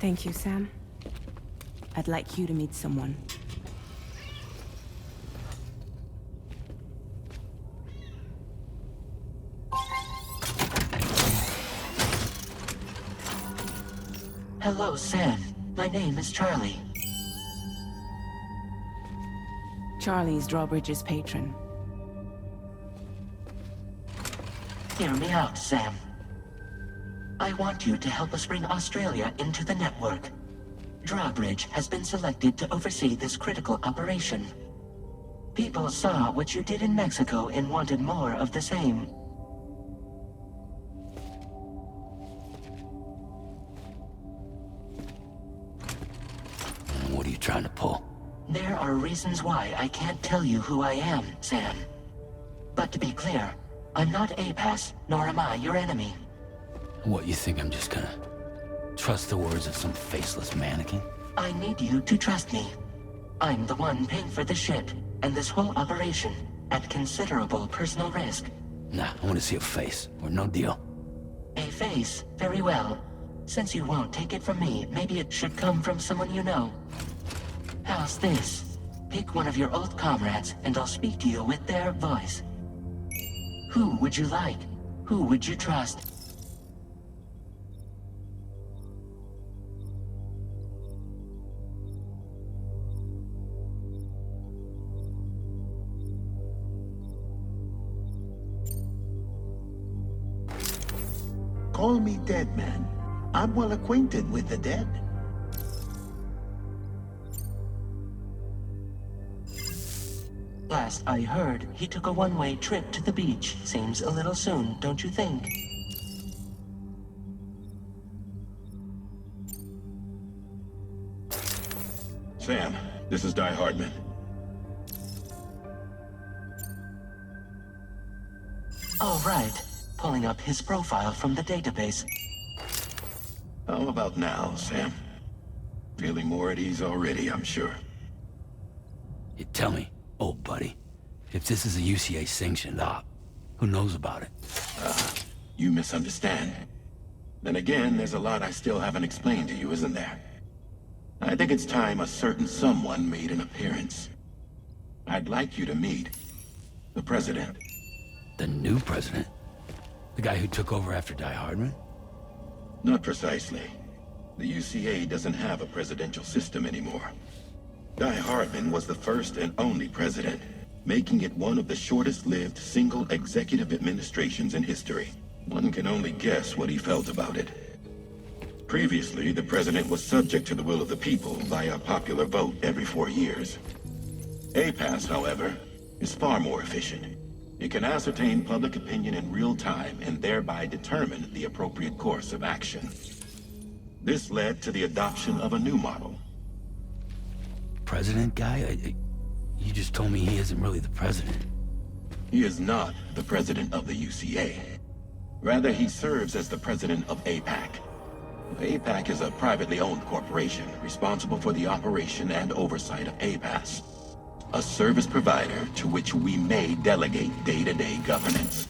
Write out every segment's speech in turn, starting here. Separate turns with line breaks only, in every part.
Thank you, Sam. I'd like you to meet someone.
Hello, Sam. My name is Charlie.
Charlie's Drawbridge's patron.
Hear me out, Sam. I want you to help us bring Australia into the network. Drawbridge has been selected to oversee this critical operation. People saw what you did in Mexico and wanted more of the same.
What are you trying to pull?
There are reasons why I can't tell you who I am, Sam. But to be clear, I'm not APAS, nor am I your enemy.
What, you think I'm just gonna trust the words of some faceless mannequin?
I need you to trust me. I'm the one paying for the ship, and this whole operation, at considerable personal risk.
Nah, I want to see a face, or no deal.
A face? Very well. Since you won't take it from me, maybe it should come from someone you know. How's this? Pick one of your old comrades, and I'll speak to you with their voice. Who would you like? Who would you trust?
Call me dead man. I'm well acquainted with the dead.
Last I heard, he took a one-way trip to the beach. Seems a little soon, don't you think?
Sam, this is Die Hardman.
All right. Pulling up his profile from the database.
How about now, Sam? Feeling more at ease already, I'm sure.
You tell me, old buddy, if this is a UCA-sanctioned op, who knows about it?
You misunderstand. Then again, there's a lot I still haven't explained to you, isn't there? I think it's time a certain someone made an appearance. I'd like you to meet the President.
The new president? The guy who took over after Die Hardman?
Not precisely. The UCA doesn't have a presidential system anymore. Die Hardman was the first and only president, making it one of the shortest-lived single executive administrations in history. One can only guess what he felt about it. Previously, the president was subject to the will of the people via popular vote every 4 years. APAS, however, is far more efficient. It can ascertain public opinion in real time and thereby determine the appropriate course of action. This led to the adoption of a new model.
President guy? You just told me he isn't really the president.
He is not the president of the UCA. Rather, he serves as the president of APAC. APAC is a privately owned corporation responsible for the operation and oversight of APAS, a service provider to which we may delegate day-to-day governance.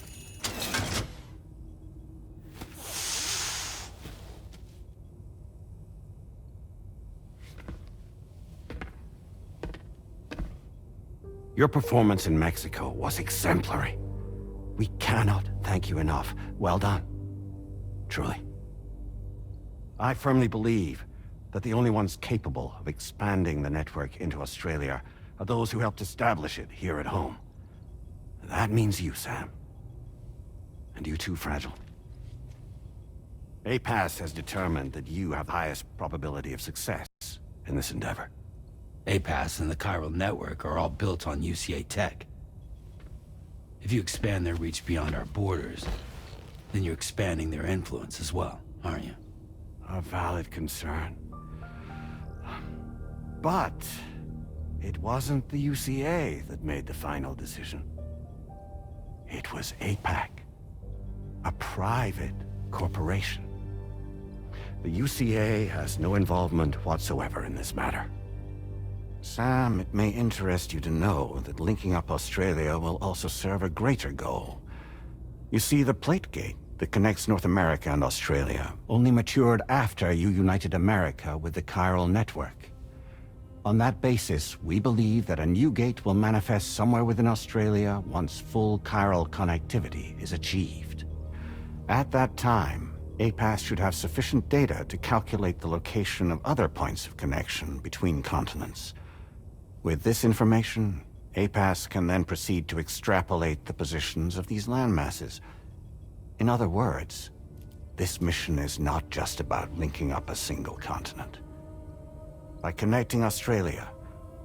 Your performance in Mexico was exemplary. We cannot thank you enough. Well done. Truly. I firmly believe that the only ones capable of expanding the network into Australia are those who helped establish it here at home. That means you, Sam. And you too, Fragile. APAS has determined that you have the highest probability of success in this endeavor.
APAS and the chiral network are all built on UCA tech. If you expand their reach beyond our borders, then you're expanding their influence as well, aren't you?
A valid concern. But it wasn't the UCA that made the final decision. It was APAC, a private corporation. The UCA has no involvement whatsoever in this matter. Sam, it may interest you to know that linking up Australia will also serve a greater goal. You see, the Plategate, that connects North America and Australia only matured after you united America with the chiral network. On that basis, we believe that a new gate will manifest somewhere within Australia once full chiral connectivity is achieved. At that time, APAS should have sufficient data to calculate the location of other points of connection between continents. With this information, APAS can then proceed to extrapolate the positions of these landmasses. In other words, this mission is not just about linking up a single continent. By connecting Australia,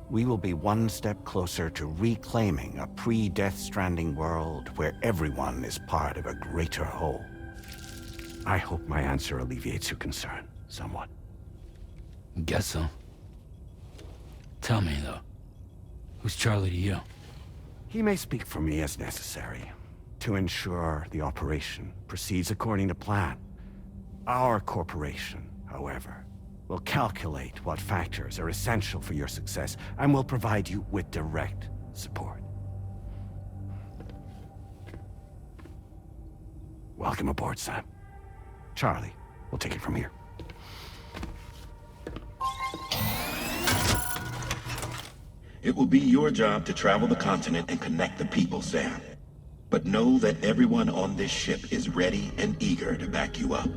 we will be one step closer to reclaiming a pre-Death Stranding world where everyone is part of a greater whole. I hope my answer alleviates your concern somewhat.
Guess so. Tell me, though. Who's Charlie to you?
He may speak for me as necessary, to ensure the operation proceeds according to plan. Our corporation, however, will calculate what factors are essential for your success, and will provide you with direct support. Welcome aboard, Sam. Charlie, we'll take it from here.
It will be your job to travel the continent and connect the people, Sam. But know that everyone on this ship is ready and eager to back you up.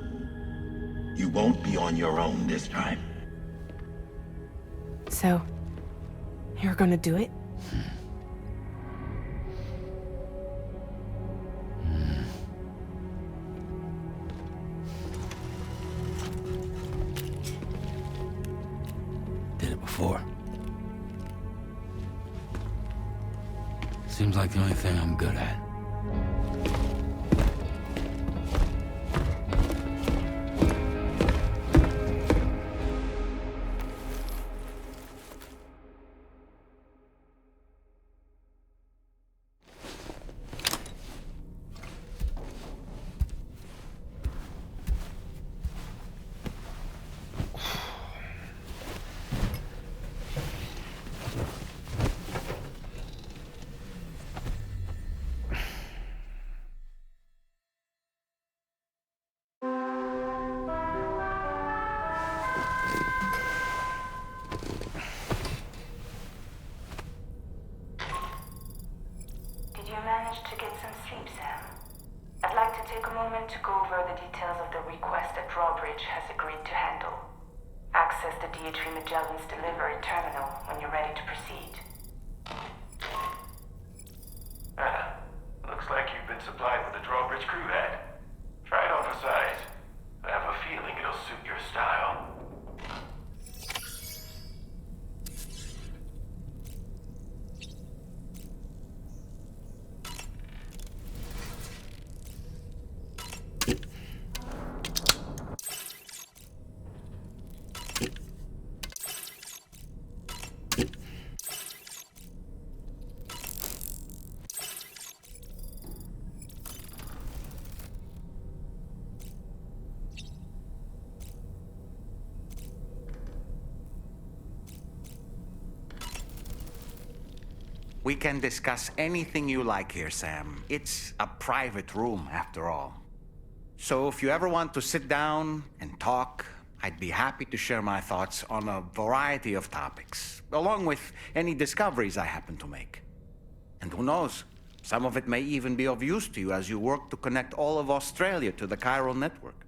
You won't be on your own this time.
So, you're gonna do it?
Did it before. Seems like the only thing I'm good at.
Did you manage to get some sleep, Sam? I'd like to take a moment to go over the details of the request that Drawbridge has agreed to handle. Access the DH3 Magellan's delivery terminal when you're ready to proceed.
Looks like you've been supplied with a Drawbridge crew hat. Try it on for size. I have a feeling it'll suit your style.
We can discuss anything you like here, Sam. It's a private room, after all. So if you ever want to sit down and talk, I'd be happy to share my thoughts on a variety of topics, along with any discoveries I happen to make. And who knows, some of it may even be of use to you as you work to connect all of Australia to the chiral network.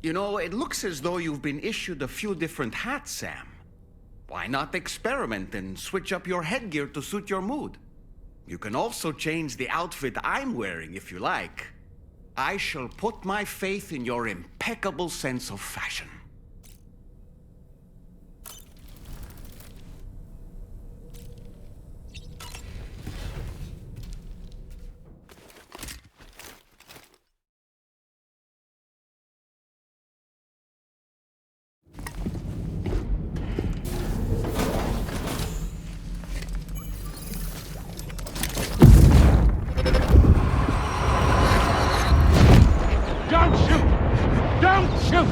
You know, it looks as though you've been issued a few different hats, Sam. Why not experiment and switch up your headgear to suit your mood? You can also change the outfit I'm wearing if you like. I shall put my faith in your impeccable sense of fashion.
Don't shoot! Don't shoot!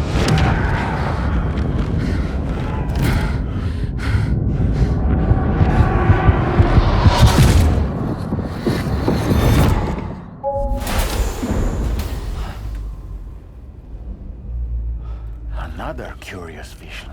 Another curious vision.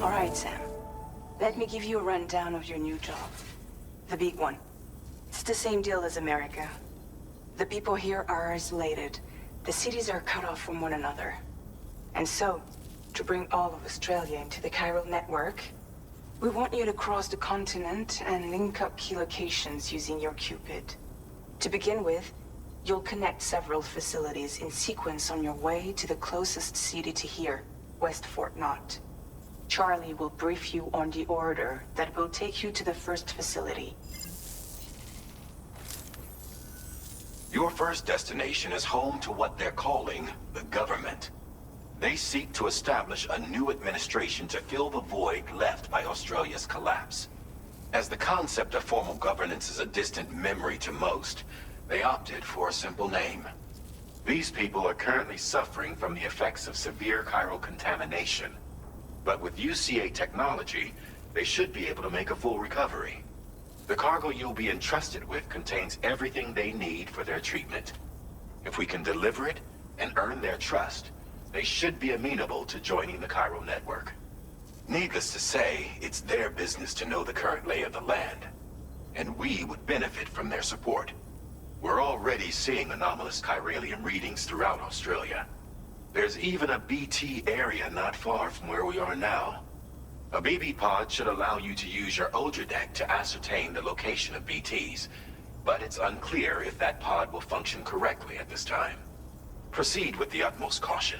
All right, Sam. Let me give you a rundown of your new job. The big one. It's the same deal as America. The people here are isolated. The cities are cut off from one another. And so, to bring all of Australia into the chiral network, we want you to cross the continent and link up key locations using your Cupid. To begin with, you'll connect several facilities in sequence on your way to the closest city to here, West Fort Knott. Charlie will brief you on the order that will take you to the first facility.
Your first destination is home to what they're calling the government. They seek to establish a new administration to fill the void left by Australia's collapse. As the concept of formal governance is a distant memory to most, they opted for a simple name. These people are currently suffering from the effects of severe chiral contamination. But with UCA technology, they should be able to make a full recovery. The cargo you'll be entrusted with contains everything they need for their treatment. If we can deliver it and earn their trust, they should be amenable to joining the chiral network. Needless to say, it's their business to know the current lay of the land, and we would benefit from their support. We're already seeing anomalous chiralium readings throughout Australia. There's even a BT area not far from where we are now. A BB pod should allow you to use your Ultra deck to ascertain the location of BTs, but it's unclear if that pod will function correctly at this time. Proceed with the utmost caution.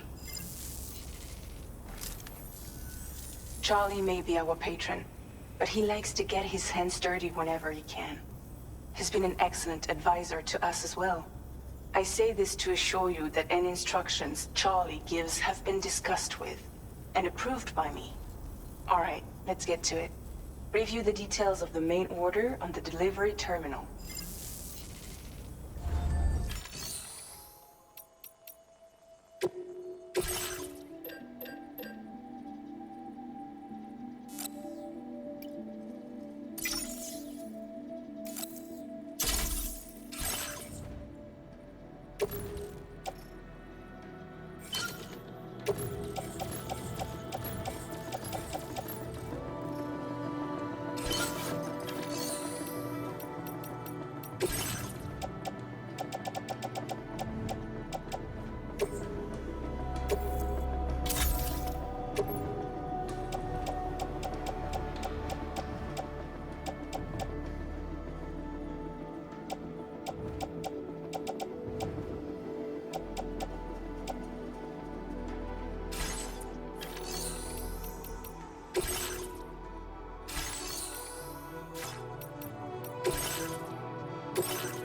Charlie may be our patron, but he likes to get his hands dirty whenever he can. He's been an excellent advisor to us as well. I say this to assure you that any instructions Charlie gives have been discussed with and approved by me. All right, let's get to it. Review the details of the main order on the delivery terminal.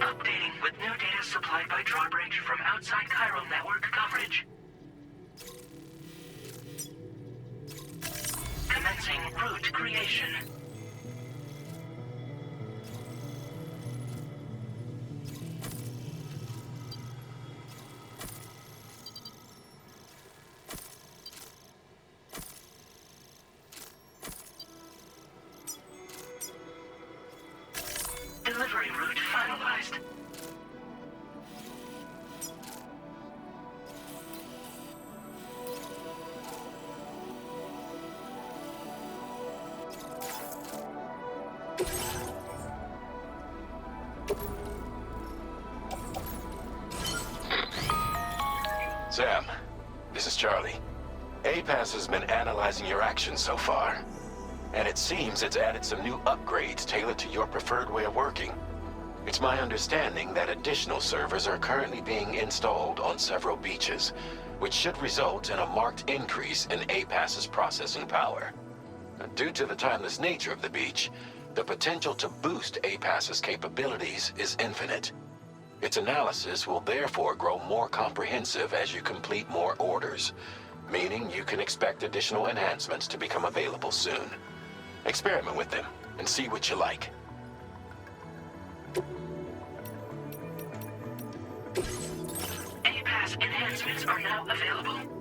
Updating with new data supplied by drawbridge from outside chiral network coverage. Commencing route creation. Delivery route finalized.
Sam, this is Charlie. APAS has been analyzing your actions so far, and it seems it's added some new upgrades tailored to your preferred way of working. It's my understanding that additional servers are currently being installed on several beaches, which should result in a marked increase in APAS's processing power. Due to the timeless nature of the beach, the potential to boost APAS's capabilities is infinite. Its analysis will therefore grow more comprehensive as you complete more orders, meaning you can expect additional enhancements to become available soon. Experiment with them and see what you like.
APAS class enhancements are now available.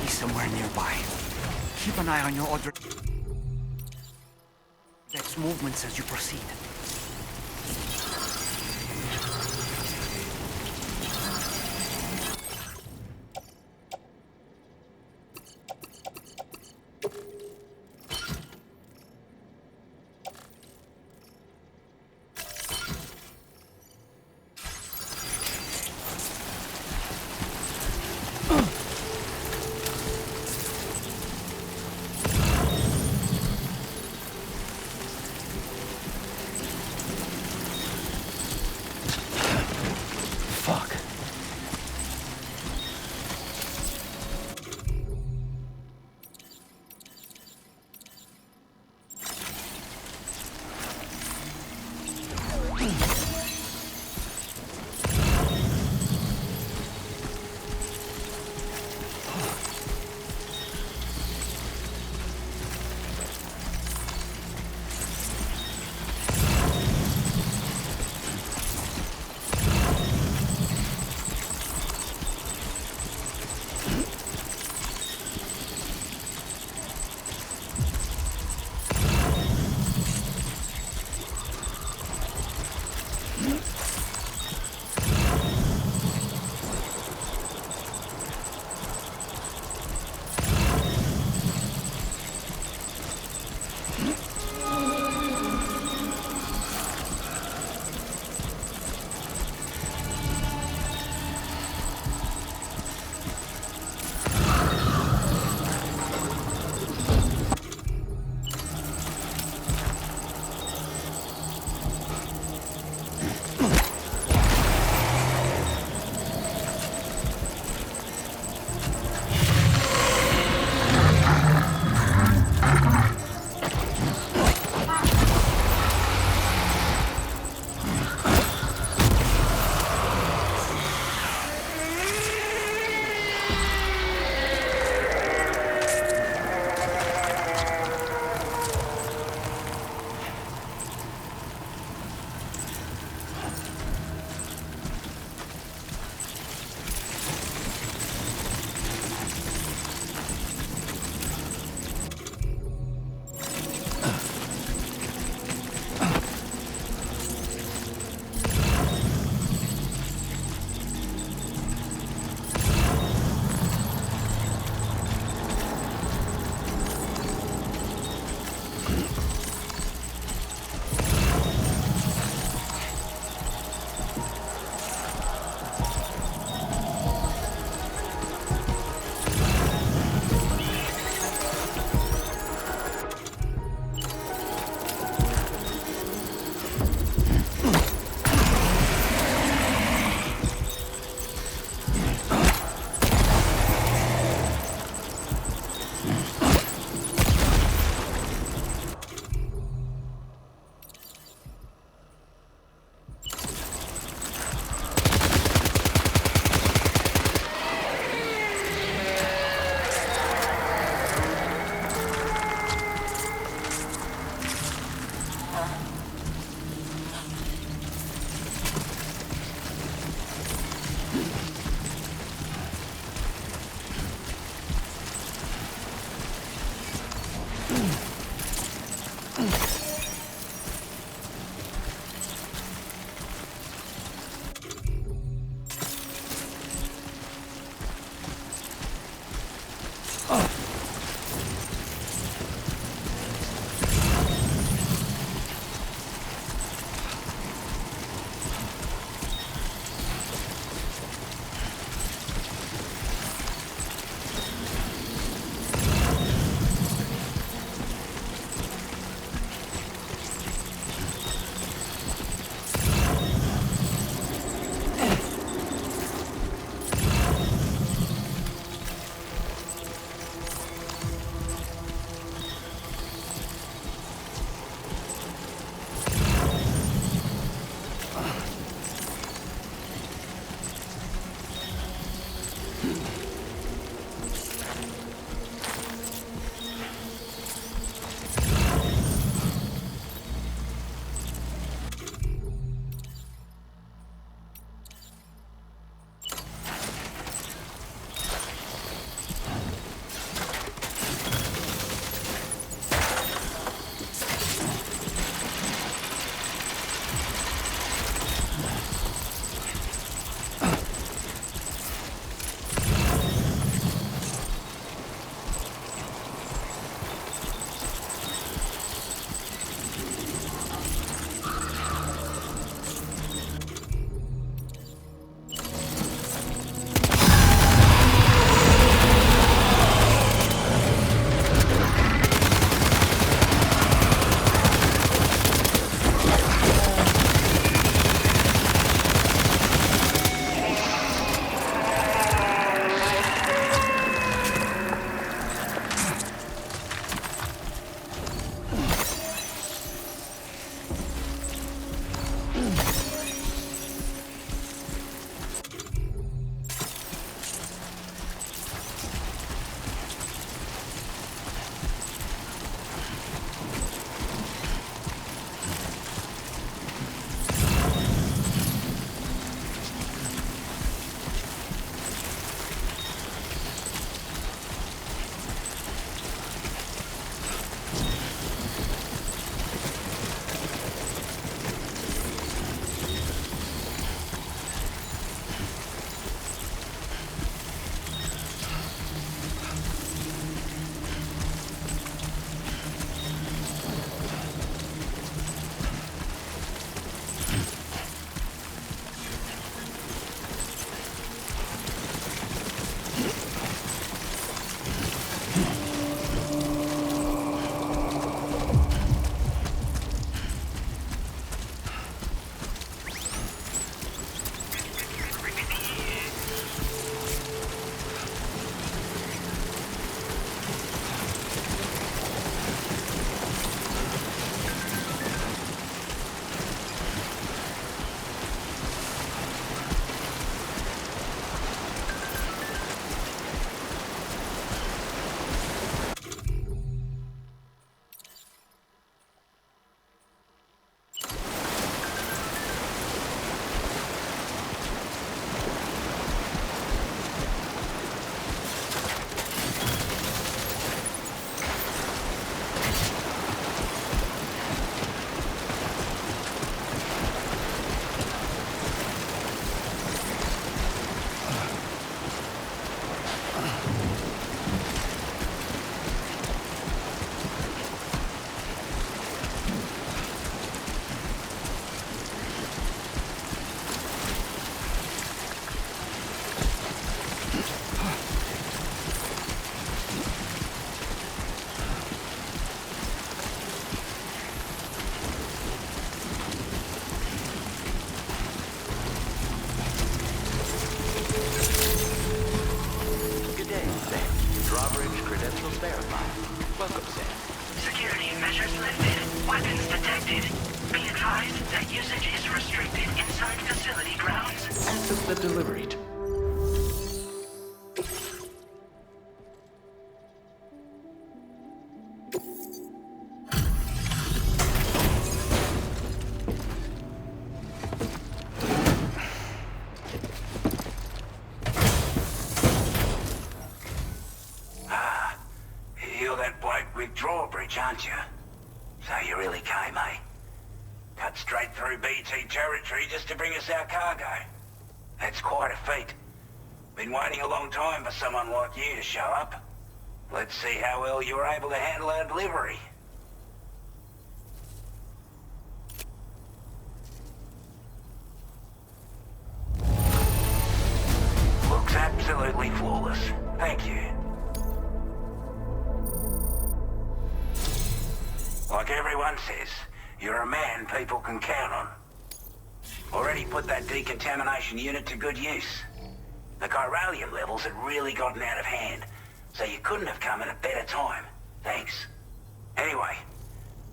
Somewhere nearby. Keep an eye on your order. Deck's movements as you proceed.
Welcome, Sam.
Security measures lifted. Weapons detected. Be advised that usage is restricted inside facility grounds.
Access the delivery.
You're that bloke with drawbridge, aren't you? So you really came, eh? Cut straight through BT territory just to bring us our cargo. That's quite a feat. Been waiting a long time for someone like you to show up. Let's see how well you were able to handle our delivery. Looks absolutely flawless. Thank you. Like everyone says, you're a man people can count on. Already put that decontamination unit to good use. The chiralium levels had really gotten out of hand, so you couldn't have come at a better time. Thanks. Anyway,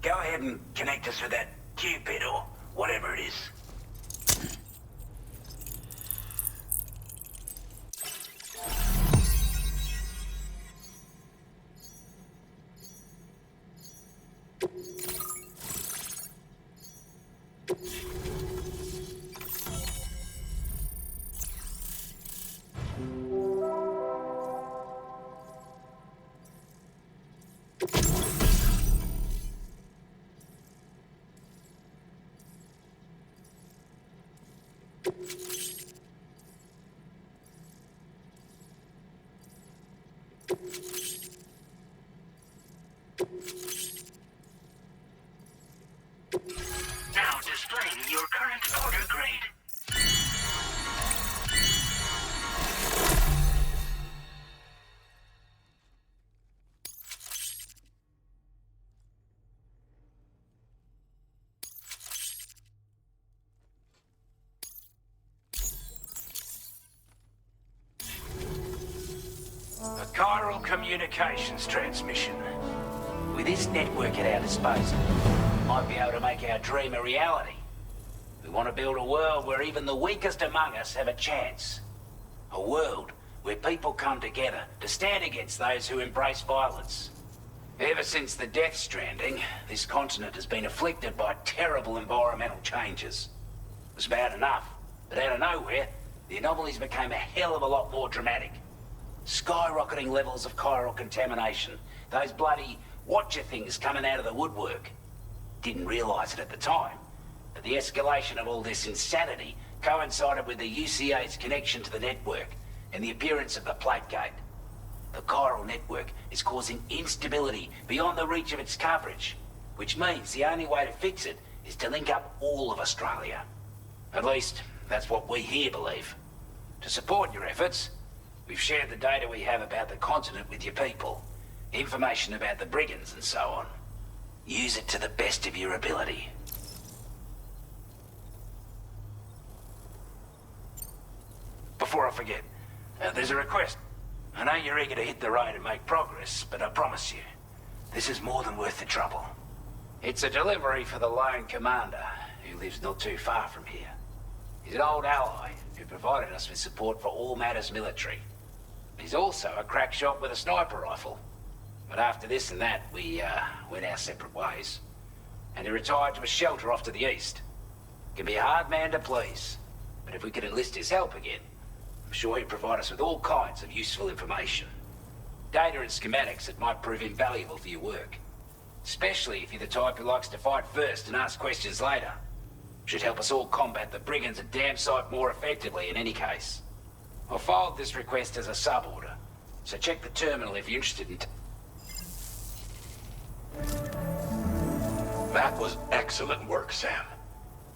go ahead and connect us with that Cupid or whatever it is.
Now displaying your current order grade.
A chiral communications transmission. With this network at our disposal, we might be able to make our dream a reality. We want to build a world where even the weakest among us have a chance. A world where people come together to stand against those who embrace violence. Ever since the Death Stranding, this continent has been afflicted by terrible environmental changes. It was bad enough, but out of nowhere, the anomalies became a hell of a lot more dramatic. Skyrocketing levels of chiral contamination. Those bloody watcher things coming out of the woodwork. Didn't realize it at the time, but the escalation of all this insanity coincided with the UCA's connection to the network and the appearance of the plate gate. The chiral network is causing instability beyond the reach of its coverage, which means the only way to fix it is to link up all of Australia. At least, that's what we here believe. To support your efforts, we've shared the data we have about the continent with your people. Information about the brigands and so on. Use it to the best of your ability. Before I forget, there's a request. I know you're eager to hit the road and make progress, but I promise you, this is more than worth the trouble. It's a delivery for the lone commander, who lives not too far from here. He's an old ally who provided us with support for all matters military. He's also a crack shot with a sniper rifle. But after this and that, we went our separate ways. And he retired to a shelter off to the east. Can be a hard man to please, but if we could enlist his help again, I'm sure he'd provide us with all kinds of useful information. Data and schematics that might prove invaluable for your work. Especially if you're the type who likes to fight first and ask questions later. Should help us all combat the brigands a damn sight more effectively in any case. I filed this request as a sub-order, so check the terminal if you're interested in...
That was excellent work, Sam.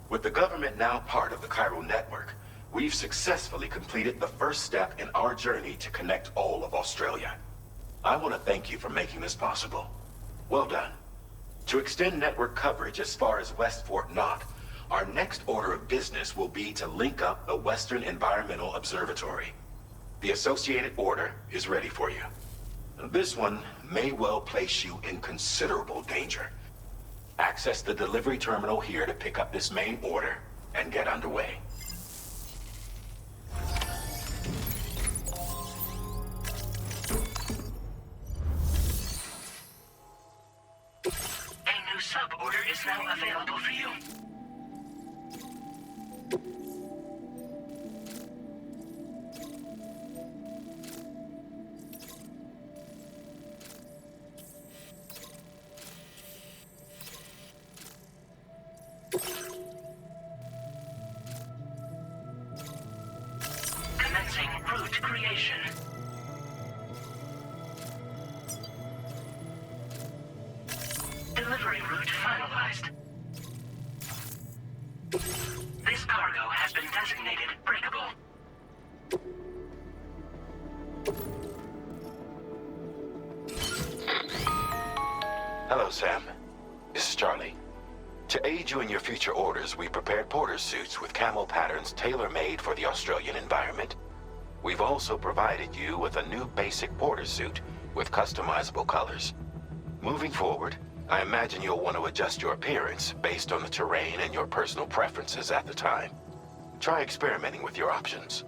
With the government now part of the chiral network, we've successfully completed the first step in our journey to connect all of Australia. I want to thank you for making this possible. Well done. To extend network coverage as far as West Fort Knott, our next order of business will be to link up the Western Environmental Observatory. The associated order is ready for you. This one may well place you in considerable danger. Access the delivery terminal here to pick up this main order and get underway.
A new sub-order is now available for you. Commencing route creation. Delivery route finalized. This cargo has been designated breakable.
Hello, Sam. This is Charlie. To aid you in your future orders, we prepared porter suits with camo patterns tailor-made for the Australian environment. We've also provided you with a new basic porter suit with customizable colors. Moving forward, I imagine you'll want to adjust your appearance based on the terrain and your personal preferences at the time. Try experimenting with your options.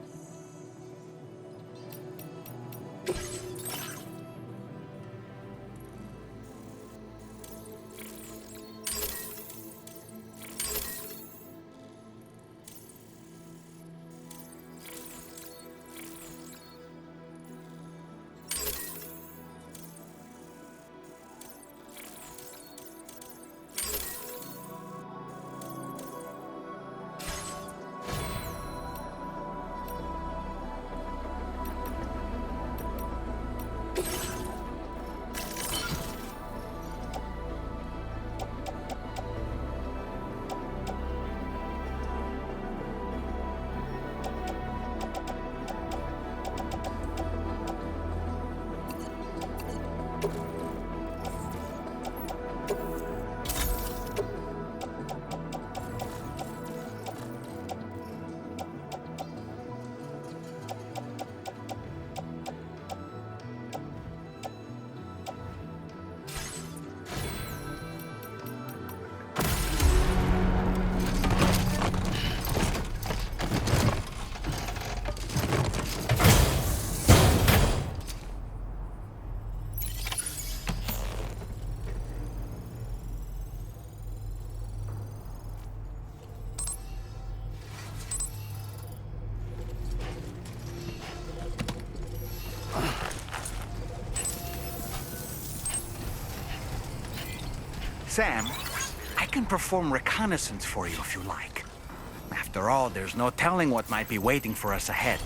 Sam, I can perform reconnaissance for you if you like. After all, there's no telling what might be waiting for us ahead.